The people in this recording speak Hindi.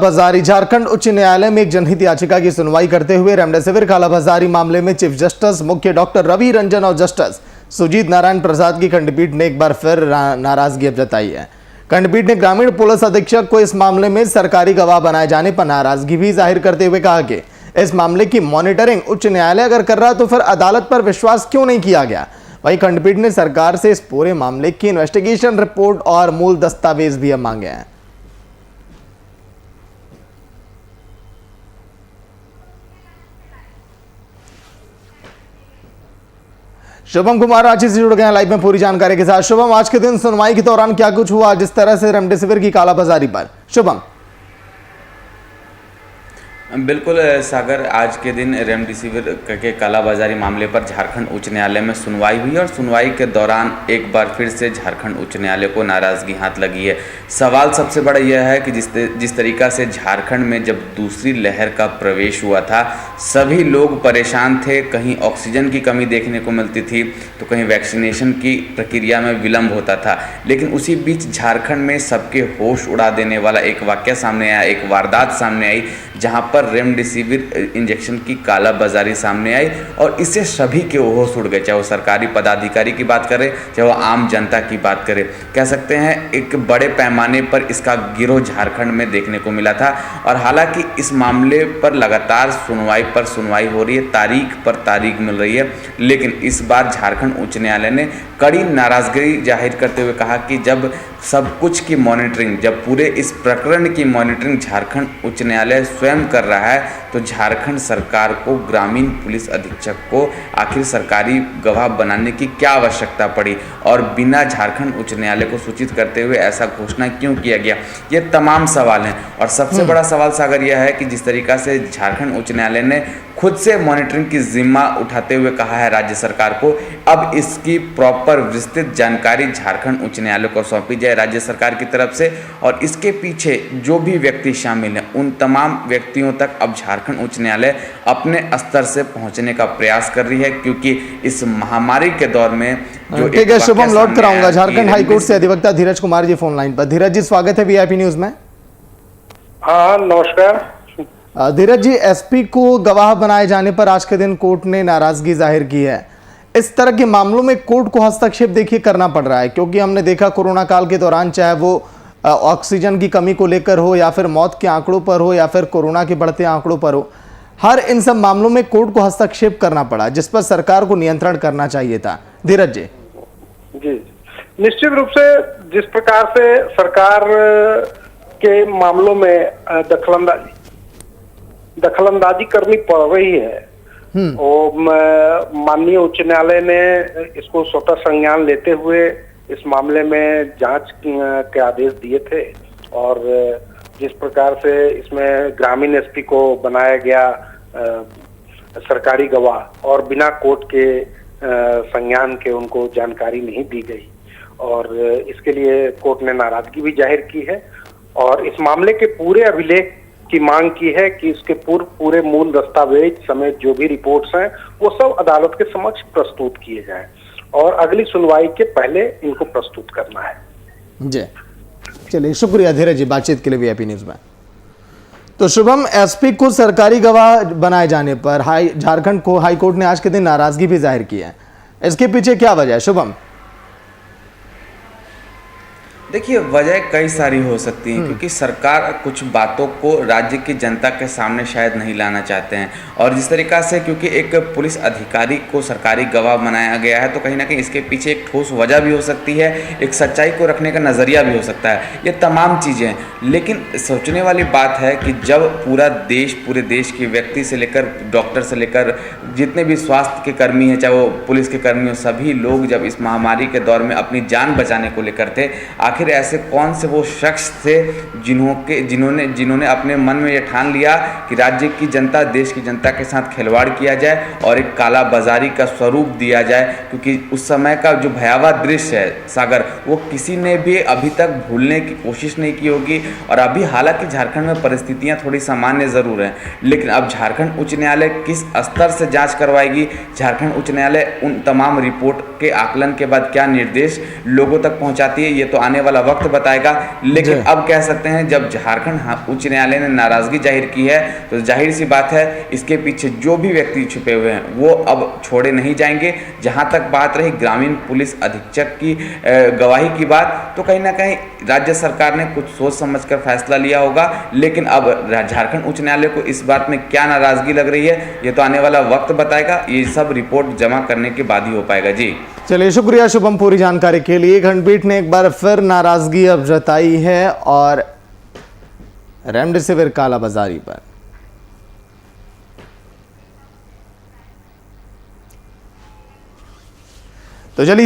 कालाबाजारी। झारखंड उच्च न्यायालय में एक जनहित याचिका की सुनवाई करते हुए रेमडेसिविर कालाबाजारी मामले में चीफ जस्टिस मुख्य डॉक्टर रवि रंजन और जस्टिस सुजीत नारायण प्रसाद की खंडपीठ ने एक बार फिर नाराजगी जताई है। खंडपीठ ने ग्रामीण पुलिस अधीक्षक को इस मामले में सरकारी गवाह बनाए जाने पर नाराजगी भी जाहिर करते हुए कहा कि इस मामले की मॉनिटरिंग उच्च न्यायालय अगर कर रहा तो फिर अदालत पर विश्वास क्यों नहीं किया गया। वहीं खंडपीठ ने सरकार से इस पूरे मामले की इन्वेस्टिगेशन रिपोर्ट और मूल दस्तावेज भी मांगे हैं। शुभम कुमार रांची से जुड़ गए हैं लाइव में पूरी जानकारी के साथ। शुभम, आज के दिन सुनवाई के दौरान क्या कुछ हुआ जिस तरह से रेमडेसिविर की कालाबाजारी पर? शुभम। बिल्कुल सागर, आज के दिन रेमडेसिविर के कालाबाजारी मामले पर झारखंड उच्च न्यायालय में सुनवाई हुई और सुनवाई के दौरान एक बार फिर से झारखंड उच्च न्यायालय को नाराज़गी हाथ लगी है। सवाल सबसे बड़ा यह है कि जिस तरीक़ा से झारखंड में जब दूसरी लहर का प्रवेश हुआ था, सभी लोग परेशान थे। कहीं ऑक्सीजन की कमी देखने को मिलती थी तो कहीं वैक्सीनेशन की प्रक्रिया में विलम्ब होता था, लेकिन उसी बीच झारखंड में सबके होश उड़ा देने वाला एक वाक़या सामने आया, एक वारदात सामने आई जहां पर रेमडेसिविर इंजेक्शन की कालाबाजारी सामने आई और इससे सभी के होश उड़ गए, चाहे वो सरकारी पदाधिकारी की बात करें चाहे वो आम जनता की बात करें। कह सकते हैं एक बड़े पैमाने पर इसका गिरोह झारखंड में देखने को मिला था और हालांकि इस मामले पर लगातार सुनवाई पर सुनवाई हो रही है, तारीख पर तारीख मिल रही है, लेकिन इस बार झारखंड उच्च न्यायालय ने कड़ी नाराजगी जाहिर करते हुए कहा कि जब सब कुछ की मॉनिटरिंग, जब पूरे इस प्रकरण की मॉनिटरिंग झारखंड उच्च न्यायालय स्वयं कर रहा है तो झारखंड सरकार को ग्रामीण पुलिस अधीक्षक को आखिर सरकारी गवाह बनाने की क्या आवश्यकता पड़ी और बिना झारखंड उच्च न्यायालय को सूचित करते हुए ऐसा घोषणा क्यों किया गया। ये तमाम सवाल हैं और सबसे बड़ा सवाल सागर यह है कि जिस तरीका से झारखंड उच्च न्यायालय ने खुद से मॉनिटरिंग की जिम्मा उठाते हुए कहा है राज्य सरकार को, अब इसकी प्रॉपर विस्तृत जानकारी झारखंड उच्च न्यायालय को सौंपी जाए राज्य सरकार की तरफ से और इसके पीछे जो भी व्यक्ति शामिल हैं उन तमाम व्यक्तियों तक अब झारखंड उच्च न्यायालय अपने स्तर से पहुंचने का प्रयास कर रही है, क्योंकि इस महामारी के दौर में जो ठीक है शुभम, लौट कराऊंगा झारखंड हाईकोर्ट से अधिवक्ता धीरज कुमार जी फोन लाइन पर। धीरज जी, स्वागत है वीआईपी न्यूज में। हाँ नमस्कार। धीरज जी, एसपी को गवाह बनाए जाने पर आज के दिन कोर्ट ने नाराजगी जाहिर की है। इस तरह के मामलों में कोर्ट को हस्तक्षेप देखिए करना पड़ रहा है, क्योंकि हमने देखा कोरोना काल के दौरान चाहे वो ऑक्सीजन की कमी को लेकर हो या फिर मौत के आंकड़ों पर हो या फिर कोरोना के बढ़ते आंकड़ों पर हो, हर इन सब मामलों में कोर्ट को हस्तक्षेप करना पड़ा जिस पर सरकार को नियंत्रण करना चाहिए था। धीरज जी। जी, निश्चित रूप से जिस प्रकार से सरकार के मामलों में दखलंदाजी करनी पड़ रही है और माननीय उच्च न्यायालय ने इसको स्वतः संज्ञान लेते हुए इस मामले में जांच के आदेश दिए थे और जिस प्रकार से इसमें ग्रामीण एसपी को बनाया गया सरकारी गवाह और बिना कोर्ट के संज्ञान के उनको जानकारी नहीं दी गई और इसके लिए कोर्ट ने नाराजगी भी जाहिर की है और इस मामले के पूरे अभिलेख की मांग की है कि इसके पूरे मूल दस्तावेज समेत जो भी रिपोर्ट्स हैं वो सब अदालत के समक्ष प्रस्तुत किए जाएं और अगली सुनवाई के पहले इनको प्रस्तुत करना है। जी, चलिए शुक्रिया धीरज जी बातचीत के लिए वीआईपी न्यूज में। तो शुभम, एसपी को सरकारी गवाह बनाए जाने पर झारखंड को हाईकोर्ट ने आज के दिन नाराजगी भी जाहिर की है, इसके पीछे क्या वजह है शुभम? देखिए, वजह कई सारी हो सकती हैं क्योंकि सरकार कुछ बातों को राज्य की जनता के सामने शायद नहीं लाना चाहते हैं और जिस तरीक़ा से क्योंकि एक पुलिस अधिकारी को सरकारी गवाह बनाया गया है तो कहीं ना कहीं इसके पीछे एक ठोस वजह भी हो सकती है, एक सच्चाई को रखने का नज़रिया भी हो सकता है। ये तमाम चीज़ें हैं, लेकिन सोचने वाली बात है कि जब पूरे देश के व्यक्ति से लेकर डॉक्टर से लेकर जितने भी स्वास्थ्य के कर्मी हैं, चाहे वो पुलिस के कर्मी हो, सभी लोग जब इस महामारी के दौर में अपनी जान बचाने को लेकर थे, आखिर ऐसे कौन से वो शख्स थे जिन्होंने अपने मन में ये ठान लिया कि राज्य की जनता, देश की जनता के साथ खिलवाड़ किया जाए और एक कालाबाजारी का स्वरूप दिया जाए, क्योंकि उस समय का जो भयावह दृश्य है सागर, वो किसी ने भी अभी तक भूलने की कोशिश नहीं की होगी। और अभी हालांकि झारखंड में परिस्थितियां थोड़ी सामान्य ज़रूर हैं, लेकिन अब झारखंड उच्च न्यायालय किस स्तर से जांच करवाएगी, झारखंड उच्च न्यायालय उन तमाम रिपोर्ट के आकलन के बाद क्या निर्देश लोगों तक पहुंचाती है, ये तो आने वाला वाला वक्त बताएगा। लेकिन अब कह सकते हैं जब झारखंड उच्च न्यायालय ने नाराजगी जाहिर की है तो जाहिर सी बात है इसके पीछे जो भी व्यक्ति छुपे हुए हैं वो अब छोड़े नहीं जाएंगे। जहां तक बात रही ग्रामीण पुलिस अधीक्षक की गवाही की बात, तो कहीं ना कहीं राज्य सरकार ने कुछ सोच समझकर फैसला लिया होगा। लेकिन अब झारखंड उच्च न्यायालय को इस बात में क्या नाराजगी लग रही है ये तो आने वाला वक्त बताएगा। ये सब रिपोर्ट जमा करने के बाद ही हो पाएगा। जी चलिए, शुक्रिया शुभम पूरी जानकारी के लिए। खंडपीठ ने एक बार फिर नाराजगी अब जताई है और रेमडेसिविर कालाबाजारी पर तो चलिए